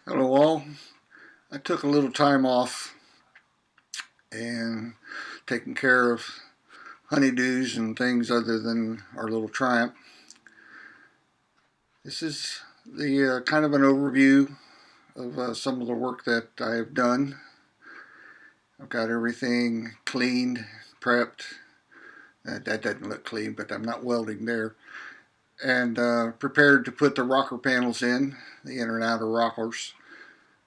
Hello all. I took a little time off and taking care of honeydews and things other than our little Triumph. This is the kind of an overview of some of the work that I have done. I've got everything cleaned, prepped. That doesn't look clean, but I'm not welding there. And prepared to put the rocker panels in, the inner and outer rockers.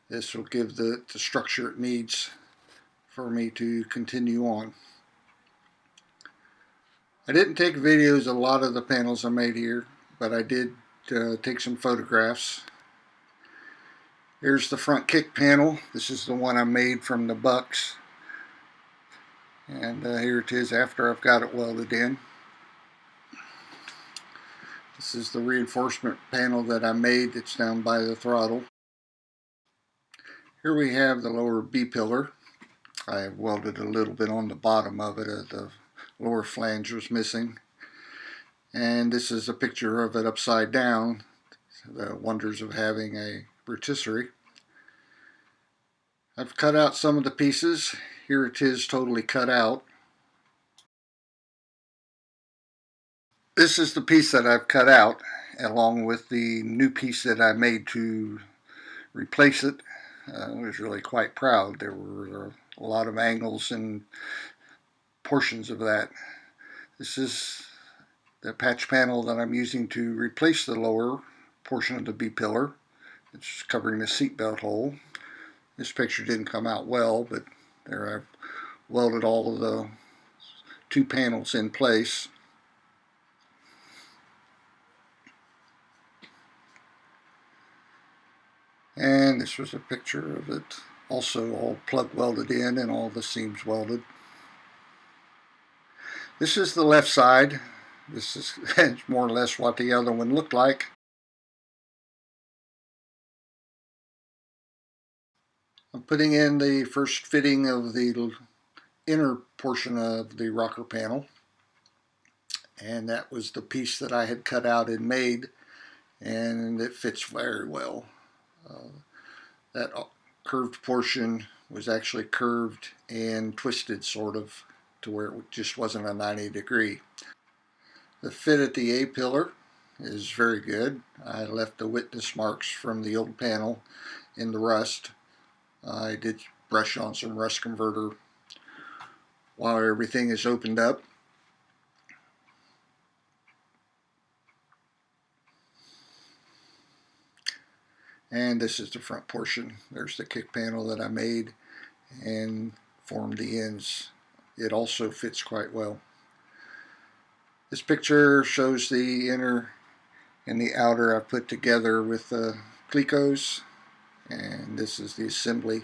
This will give the structure it needs for me to continue on. I didn't take videos of a lot of the panels I made here, but I did take some photographs. Here's the front kick panel. This is the one I made from the bucks. And here it is after I've got it welded in. This is the reinforcement panel that I made that's down by the throttle. Here we have the lower B pillar. I have welded a little bit on the bottom of it. The lower flange was missing. And this is a picture of it upside down. The wonders of having a rotisserie. I've cut out some of the pieces. Here it is totally cut out. This is the piece that I've cut out, along with the new piece that I made to replace it. I was really quite proud. There were a lot of angles and portions of that. This is the patch panel that I'm using to replace the lower portion of the B pillar. It's covering the seatbelt hole. This picture didn't come out well, but there I've welded all of the two panels in place. And this was a picture of it also all plug welded in and all the seams welded. This is the left side. This is more or less what the other one looked like. I'm putting in the first fitting of the inner portion of the rocker panel, and that was the piece that I had cut out and made, and it fits very well. That curved portion was actually curved and twisted sort of to where it just wasn't a 90-degree. The fit at the A pillar is very good. I left the witness marks from the old panel in the rust. I did brush on some rust converter while everything is opened up. And this is the front portion. There's the kick panel that I made and formed the ends. It also fits quite well. This picture shows the inner and the outer I put together with the Clecos, and this is the assembly.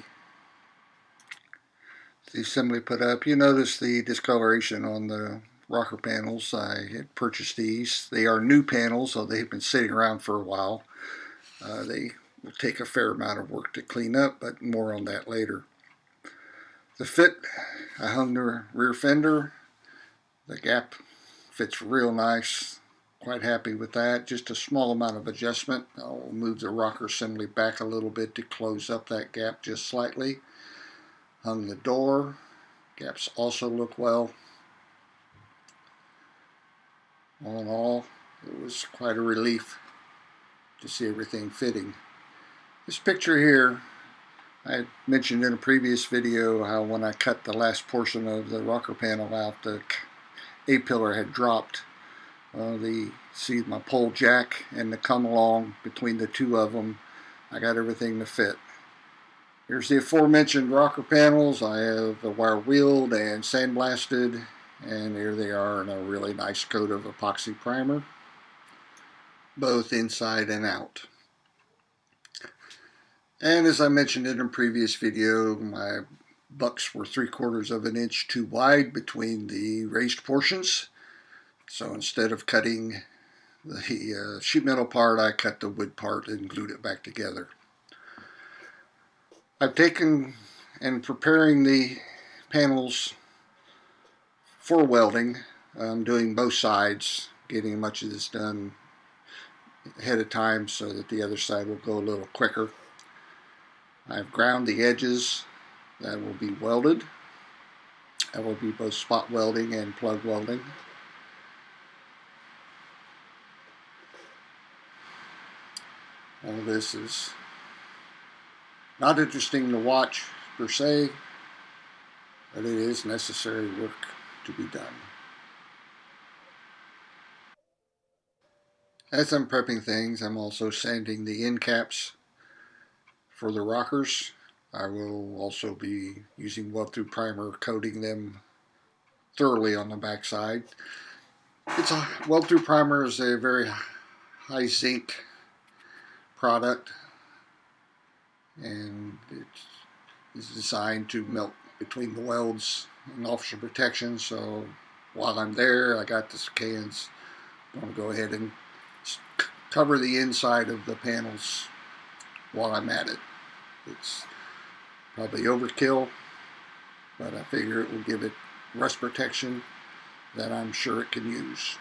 The assembly put up. You notice the discoloration on the rocker panels. I had purchased these. They are new panels, so they've been sitting around for a while. They will take a fair amount of work to clean up, but more on that later. The fit, I hung the rear fender. The gap fits real nice. Quite happy with that. Just a small amount of adjustment. I'll move the rocker assembly back a little bit to close up that gap just slightly. Hung the door. Gaps also look well. All in all, it was quite a relief to see everything fitting. This picture here, I had mentioned in a previous video how when I cut the last portion of the rocker panel out, the A pillar had dropped. See my pole jack and the come along between the two of them, I got everything to fit. Here's the aforementioned rocker panels. I have wire wheeled and sandblasted, and here they are in a really nice coat of epoxy primer, both inside and out. And as I mentioned in a previous video, my bucks were 3/4 of an inch too wide between the raised portions. So instead of cutting the sheet metal part, I cut the wood part and glued it back together. I've taken and preparing the panels for welding. I'm doing both sides, getting much of this done ahead of time so that the other side will go a little quicker. I've ground the edges that will be welded. That will be both spot welding and plug welding. All this is not interesting to watch per se, but it is necessary work to be done. As I'm prepping things, I'm also sanding the end caps for the rockers. I will also be using weld-through primer, coating them thoroughly on the backside. Weld-through primer is a very high zinc product, and it is designed to melt between the welds and officer protection. So while I'm there, I got this cans. I'm going to go ahead and cover the inside of the panels while I'm at it. It's probably overkill, but I figure it will give it rust protection that I'm sure it can use.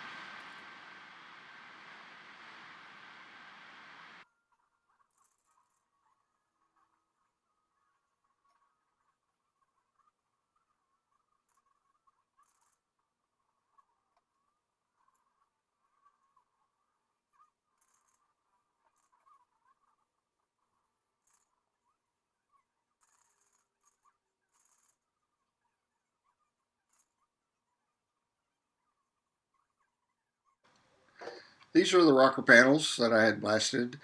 These are the rocker panels that I had blasted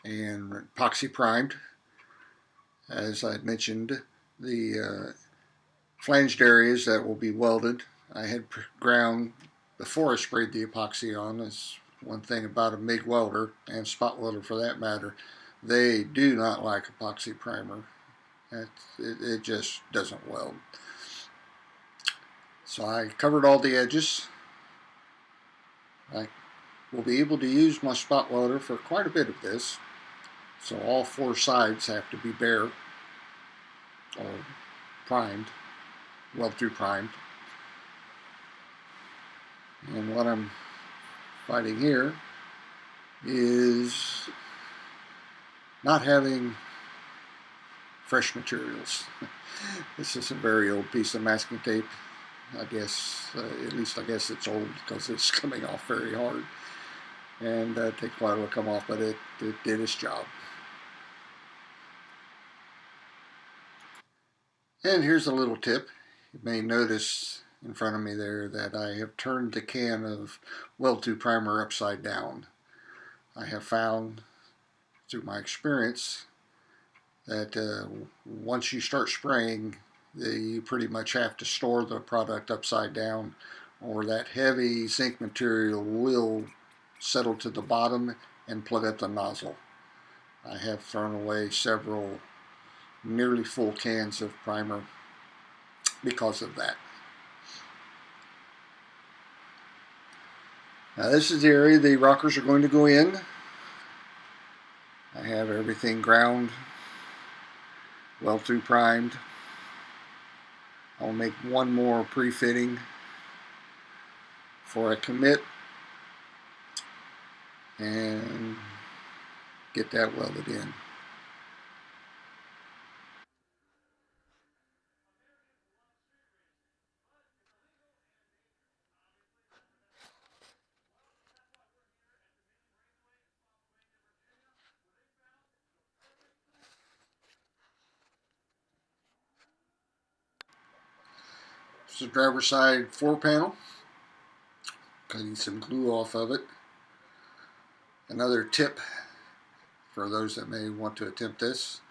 and epoxy primed. As I had mentioned, the flanged areas that will be welded, I had ground before I sprayed the epoxy on. That's one thing about a MIG welder, and spot welder for that matter. They do not like epoxy primer. It just doesn't weld. So I covered all the edges. I will be able to use my spot welder for quite a bit of this. So all four sides have to be bare or primed, weld-through primed. And what I'm fighting here is not having fresh materials. This is a very old piece of masking tape. I guess, at least I guess it's old because it's coming off very hard. And it takes a while to come off, but it did its job. And here's a little tip. You may notice in front of me there that I have turned the can of weld-through primer upside down. I have found through my experience that once you start spraying, you pretty much have to store the product upside down, or that heavy zinc material will settle to the bottom and plug up the nozzle. I have thrown away several nearly full cans of primer because of that. Now this is the area the rockers are going to go in. I have everything ground, weld-through primed. I'll make one more pre-fitting before I commit and get that welded in. This is the driver's side floor panel. Cutting some glue off of it. Another tip for those that may want to attempt this.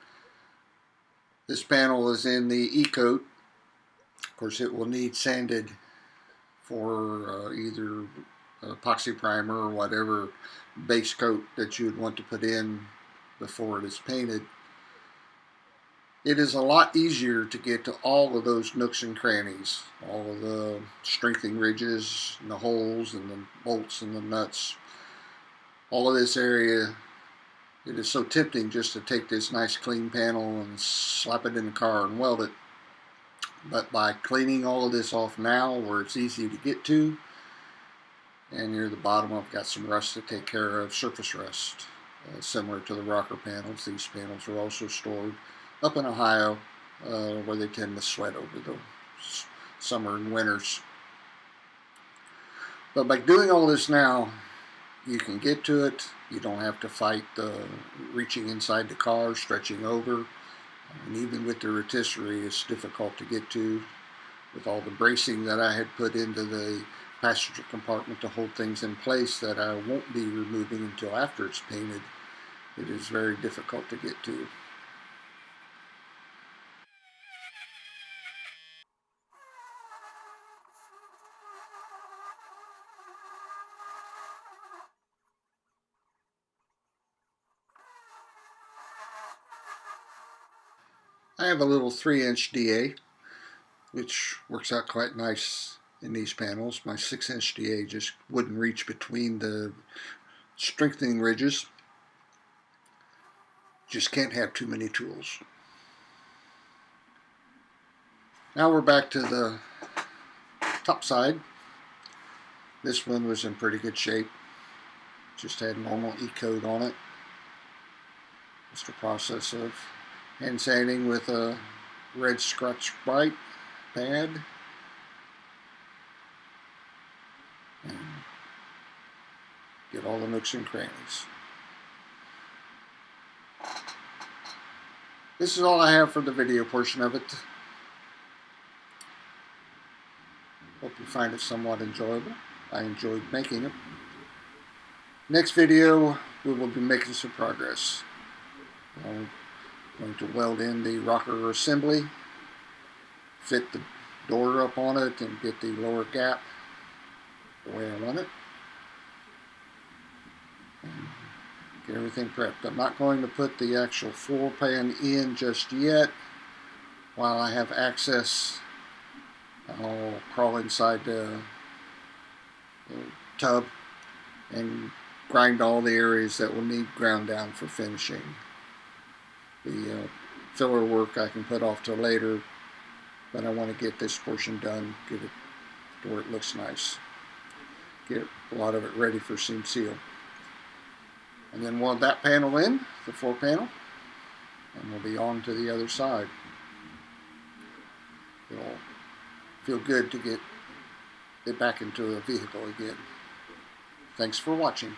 This panel is in the Ecoat. Of course, it will need sanded for either epoxy primer or whatever base coat that you would want to put in before it is painted. It is a lot easier to get to all of those nooks and crannies, all of the strengthening ridges and the holes and the bolts and the nuts. All of this area, it is so tempting just to take this nice clean panel and slap it in the car and weld it. But by cleaning all of this off now where it's easy to get to, and near the bottom I've got some rust to take care of, surface rust. similar to the rocker panels. These panels are also stored up in Ohio, where they tend to sweat over the summer and winters. But by doing all this now, you can get to it. You don't have to fight reaching inside the car, stretching over. And even with the rotisserie, it's difficult to get to. With all the bracing that I had put into the passenger compartment to hold things in place that I won't be removing until after it's painted, it is very difficult to get to. I have a little 3-inch DA, which works out quite nice in these panels. My 6-inch DA just wouldn't reach between the strengthening ridges. Just can't have too many tools. Now we're back to the top side. This one was in pretty good shape. Just had normal Ecoat on it. Just a process of hand sanding with a red Scotch-Brite pad. And get all the nooks and crannies. This is all I have for the video portion of it. Hope you find it somewhat enjoyable. I enjoyed making it. Next video, we will be making some progress. I'm going to weld in the rocker assembly, fit the door up on it, and get the lower gap the way I want it. And get everything prepped. I'm not going to put the actual floor pan in just yet. While I have access, I'll crawl inside the tub and grind all the areas that will need ground down for finishing. The filler work I can put off till later, but I want to get this portion done, get it to where it looks nice. Get a lot of it ready for seam seal. And then weld that panel in, the floor panel, and we'll be on to the other side. It'll feel good to get it back into a vehicle again. Thanks for watching.